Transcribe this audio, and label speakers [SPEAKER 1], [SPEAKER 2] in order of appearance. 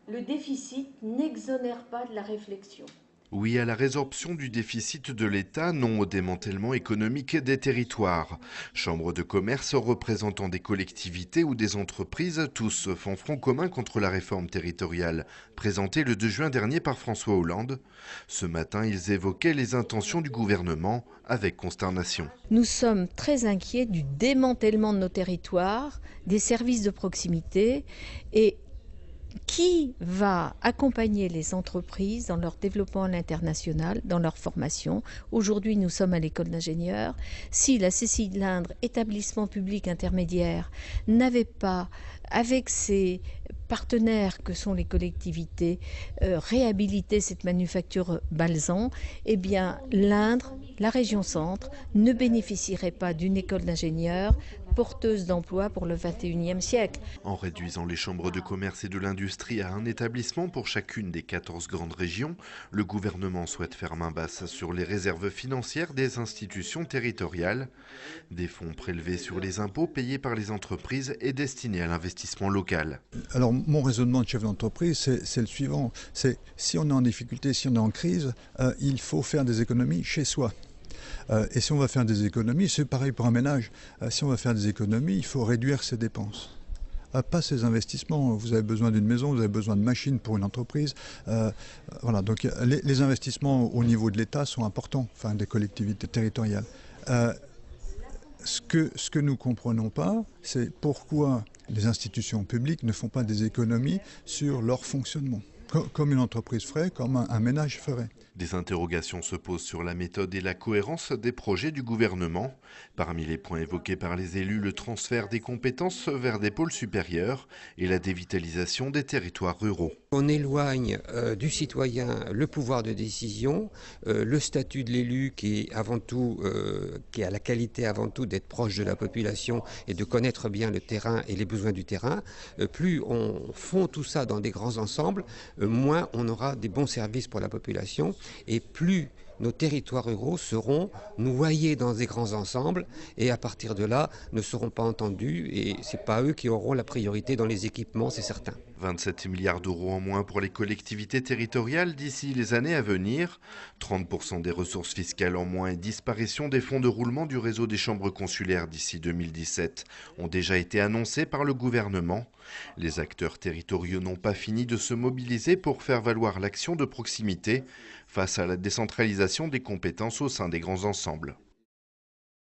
[SPEAKER 1] le déficit n'exonère pas de la réflexion.
[SPEAKER 2] Oui à la résorption du déficit de l'État, non au démantèlement économique des territoires. Chambres de commerce, représentants des collectivités ou des entreprises, tous font front commun contre la réforme territoriale, présentée le 2 juin dernier par François Hollande. Ce matin, ils évoquaient les intentions du gouvernement avec consternation.
[SPEAKER 3] Nous sommes très inquiets du démantèlement de nos territoires, des services de proximité et qui va accompagner les entreprises dans leur développement à l'international, dans leur formation. Aujourd'hui, nous sommes à l'école d'ingénieurs. Si la CCI de l'Indre, établissement public intermédiaire, n'avait pas, avec ses partenaires que sont les collectivités, réhabilité cette manufacture Balzan, eh bien l'Indre, la région centre, ne bénéficierait pas d'une école d'ingénieurs porteuse d'emplois pour le XXIe siècle.
[SPEAKER 2] En réduisant les chambres de commerce et de l'industrie à un établissement pour chacune des 14 grandes régions, le gouvernement souhaite faire main basse sur les réserves financières des institutions territoriales. Des fonds prélevés sur les impôts payés par les entreprises et destinés à l'investissement local.
[SPEAKER 4] Alors mon raisonnement de chef d'entreprise, c'est le suivant. C'est si on est en difficulté, si on est en crise, il faut faire des économies chez soi. Et si on va faire des économies, c'est pareil pour un ménage. Si on va faire des économies, il faut réduire ses dépenses. Pas ses investissements. Vous avez besoin d'une maison, vous avez besoin de machines pour une entreprise. Voilà. Donc les investissements au niveau de l'État sont importants, enfin des collectivités territoriales. Ce que nous ne comprenons pas, c'est pourquoi les institutions publiques ne font pas des économies sur leur fonctionnement, comme une entreprise ferait, comme un ménage ferait.
[SPEAKER 2] Des interrogations se posent sur la méthode et la cohérence des projets du gouvernement. Parmi les points évoqués par les élus, le transfert des compétences vers des pôles supérieurs et la dévitalisation des territoires ruraux.
[SPEAKER 5] On éloigne du citoyen le pouvoir de décision, le statut de l'élu qui est avant tout, qui a la qualité avant tout d'être proche de la population et de connaître bien le terrain et les besoins du terrain. Plus on fond tout ça dans des grands ensembles, moins on aura des bons services pour la population et plus nos territoires ruraux seront noyés dans des grands ensembles et à partir de là ne seront pas entendus et ce n'est pas eux qui auront la priorité dans les équipements, c'est certain.
[SPEAKER 2] 27 milliards d'euros en moins pour les collectivités territoriales d'ici les années à venir, 30% des ressources fiscales en moins et disparition des fonds de roulement du réseau des chambres consulaires d'ici 2017 ont déjà été annoncés par le gouvernement. Les acteurs territoriaux n'ont pas fini de se mobiliser pour faire valoir l'action de proximité face à la décentralisation des compétences au sein des grands ensembles.